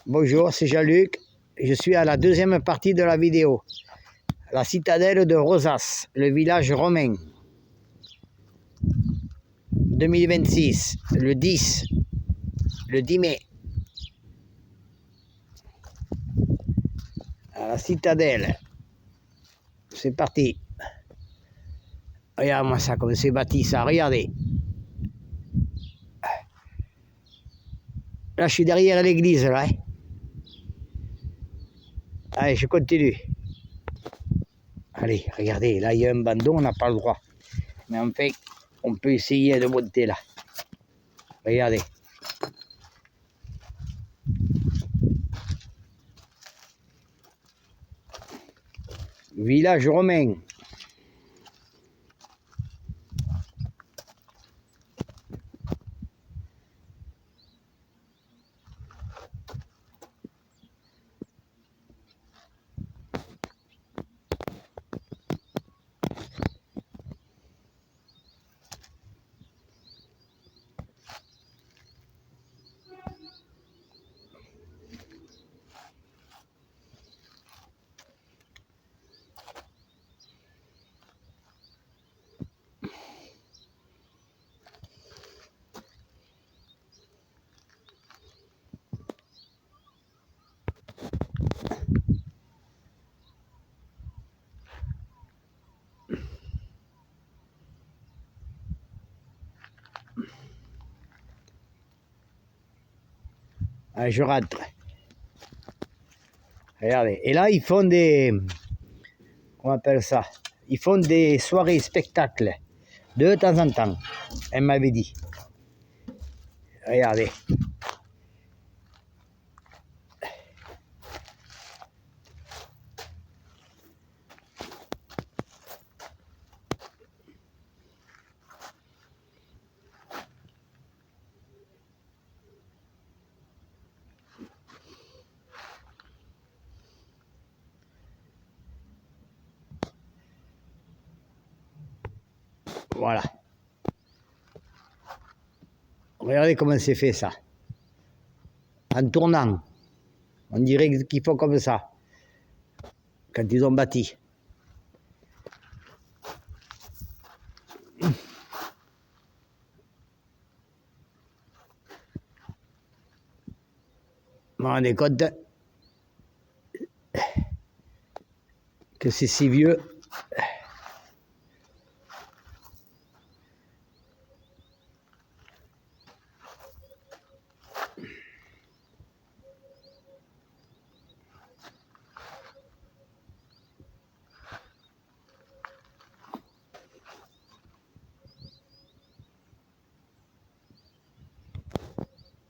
Bonjour, c'est Jean-Luc. Je suis à la deuxième partie de la vidéo. La citadelle de Rosas, le village romain. 2026, le 10 mai. À la citadelle. C'est parti. Regarde-moi ça, comme c'est bâti ça, regardez. Là, je suis derrière l'église, là. Allez, je continue. Allez, regardez, là, il y a un bandeau, on n'a pas le droit. Mais en fait, on peut essayer de monter là. Regardez. Village romain. Allez, je rentre. Regardez. Et là, ils font des... Comment on appelle ça? Ils font des soirées spectacles. De temps en temps. Elle m'avait dit. Regardez. Voilà. Regardez comment c'est fait ça. En tournant. On dirait qu'ils font comme ça. Quand ils ont bâti. Vous vous rendez compte que c'est si vieux.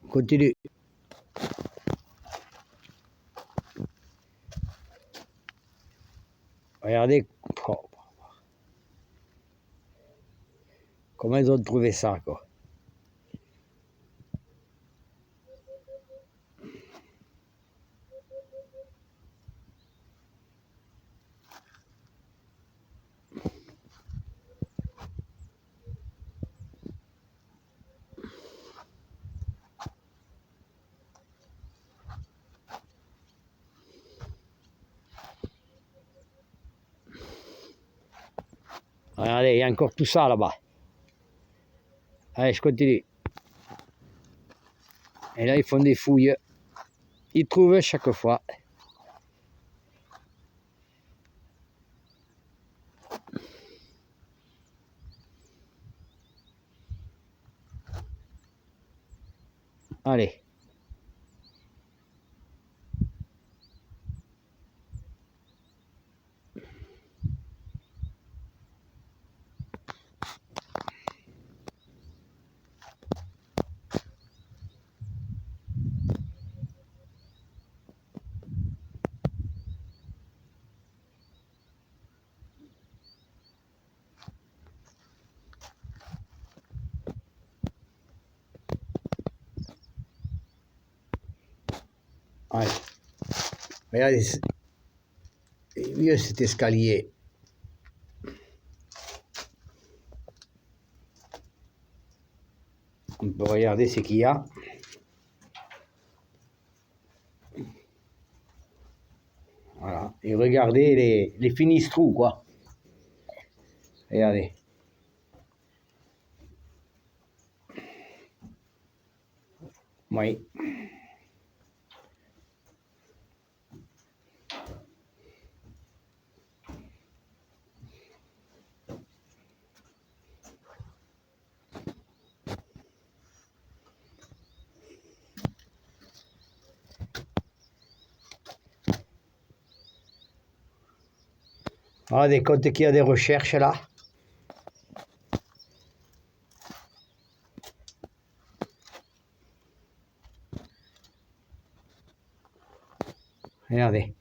Continue. Regardez comment ils ont trouvé ça, quoi. Regardez, il y a encore tout ça là-bas. Allez, je continue. Et là, ils font des fouilles. Ils trouvent chaque fois. Allez. Allez. Regardez, c'est vieux cet escalier. On peut regarder ce qu'il y a. Et regardez les finistrous, quoi. Regardez. Oui. Regardez, quand il y a des recherches là. Regardez.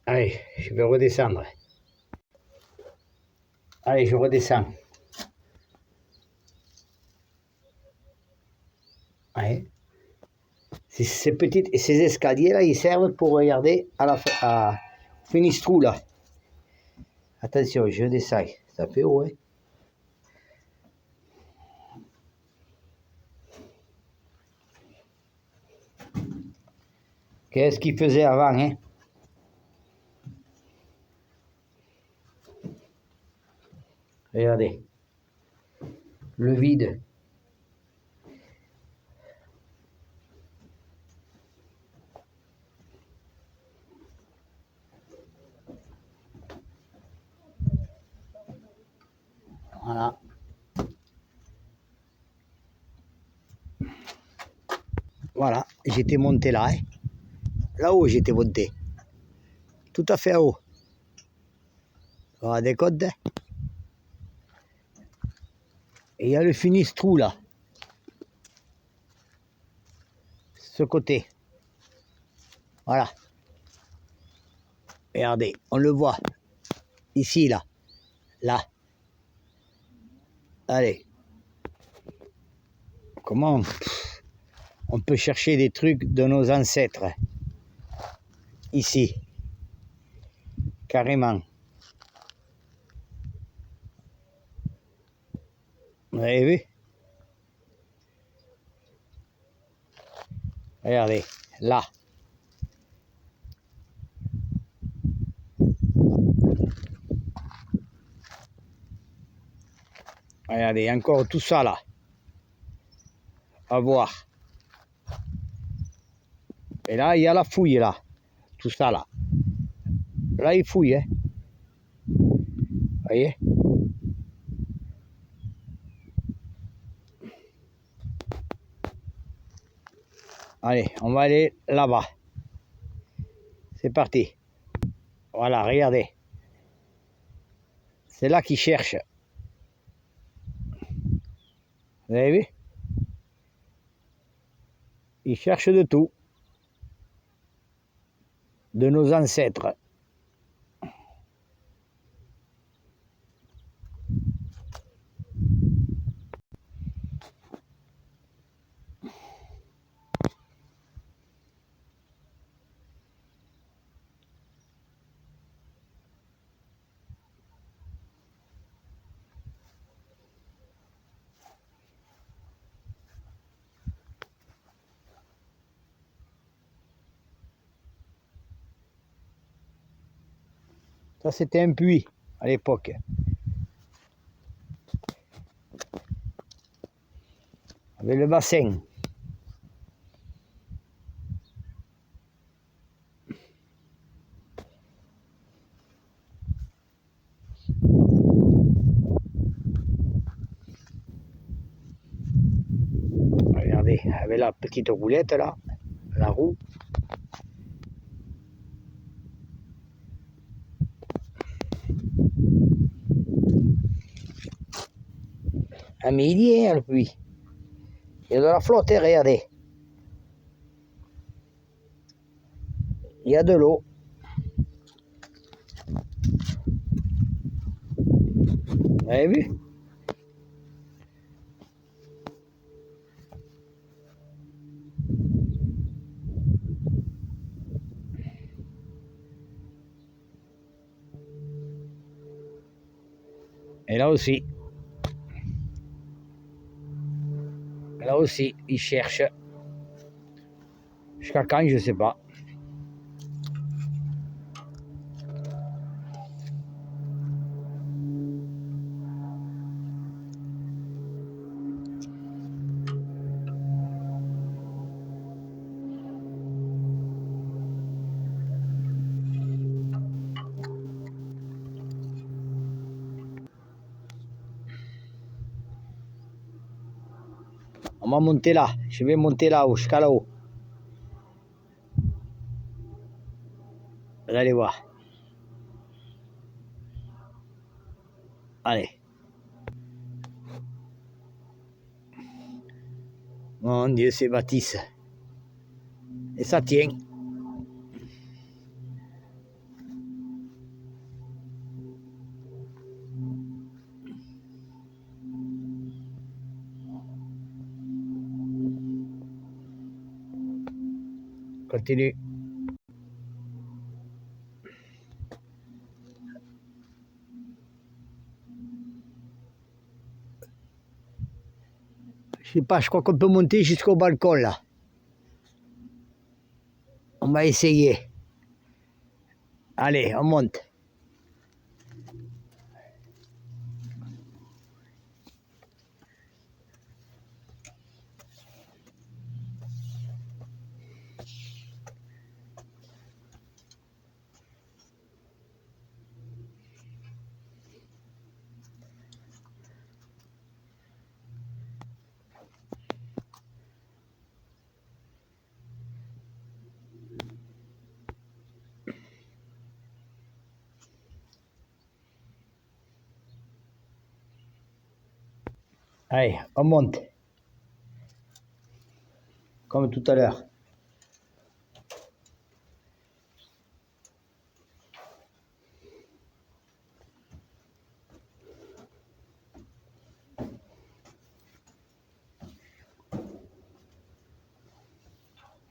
Allez, je vais redescendre. Allez, je redescends. Allez. Ces escaliers là, ils servent pour regarder à Finistrou là. Attention, je descends. Ça fait haut, hein. Qu'est-ce qu'il faisait avant, hein? Regardez. Le vide. Voilà. Voilà, j'étais monté là, hein. Là-haut, j'étais monté. Tout à fait haut. Voilà des côtes. Et il y a le Finistrou là. Ce côté. Voilà. Regardez, on le voit. Ici, là. Là. Allez. Comment on peut chercher des trucs de nos ancêtres? Ici. Carrément. Vous avez vu? Regardez, là. Regardez, encore tout ça là. À voir. Et là, il y a la fouille là. Tout ça là. Là, il fouille, hein. Voyez? Allez, on va aller là-bas. C'est parti. Voilà, regardez. C'est là qu'ils cherchent. Vous avez vu? Ils cherchent de tout. De nos ancêtres. Ça, c'était un puits à l'époque. Avec le bassin. Regardez, avec la petite roulette là, la roue. Ah, mais il y est, le puits. Il y a de la flotte, hein, regardez. Il y a de l'eau. Vous avez vu? Et là aussi. Là aussi, il cherche. Jusqu'à quand, je ne sais pas. On va monter là. Je vais monter là-haut, jusqu'à là-haut. Vous allez voir. Allez. Mon Dieu, c'est bâtisse. Et ça tient. Continue. Je sais pas, je crois qu'on peut monter jusqu'au balcon là. On va essayer. Allez, on monte. Allez, on monte. Comme tout à l'heure.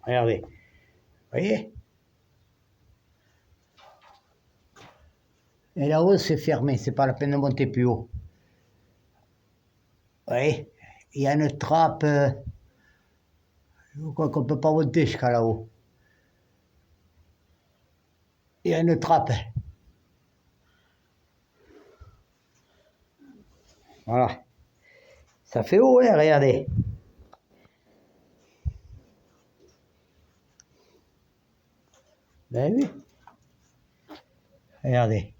Regardez. Vous voyez? Et là-haut, c'est fermé. C'est pas la peine de monter plus haut. Vous voyez? Il y a une trappe. Je crois qu'on ne peut pas monter jusqu'à là-haut. Il y a une trappe. Voilà. Ça fait haut, hein, regardez. Vous avez vu? Regardez.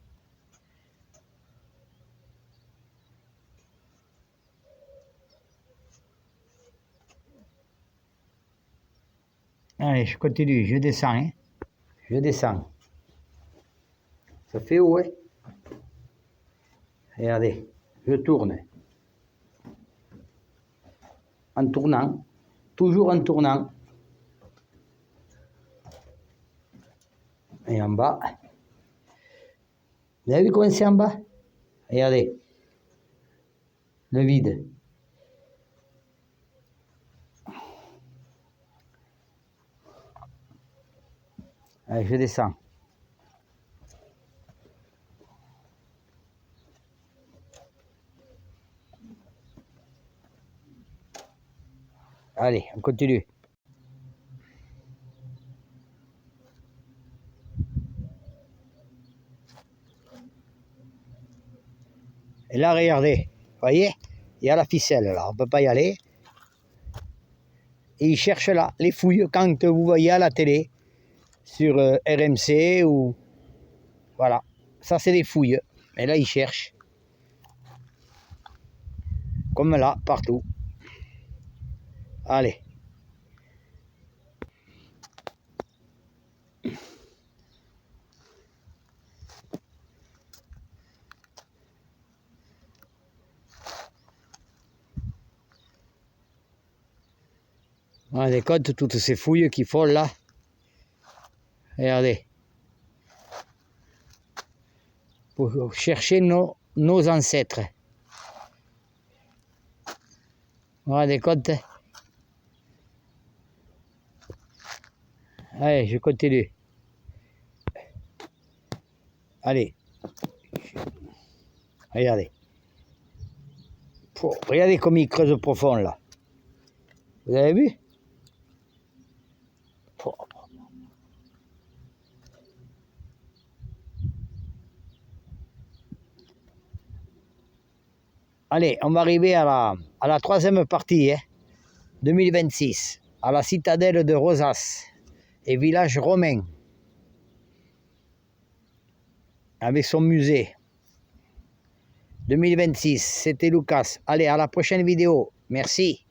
Allez, je continue, je descends. Hein. Je descends. Ça fait haut, hein? Regardez, je tourne. En tournant, toujours en tournant. Et en bas. Vous avez vu comment c'est en bas? Regardez. Le vide. Allez, je descends. Allez, on continue. Et là, regardez. Vous voyez? Il y a la ficelle là, on ne peut pas y aller. Et ils cherchent là, les fouilles, quand vous voyez à la télé, sur RMC ou... Voilà, ça c'est des fouilles. Et là, ils cherchent. Comme là, partout. Allez. On a des comptes, toutes ces fouilles qu'ils font là. Regardez. Pour chercher nos ancêtres. On a des comptes. Allez, je continue. Allez. Regardez. Regardez comme il creuse profond là. Vous avez vu? Allez, on va arriver à la troisième partie, hein, 2026, à la citadelle de Rosas et village romain, avec son musée. 2026, c'était Lucas. Allez, à la prochaine vidéo. Merci.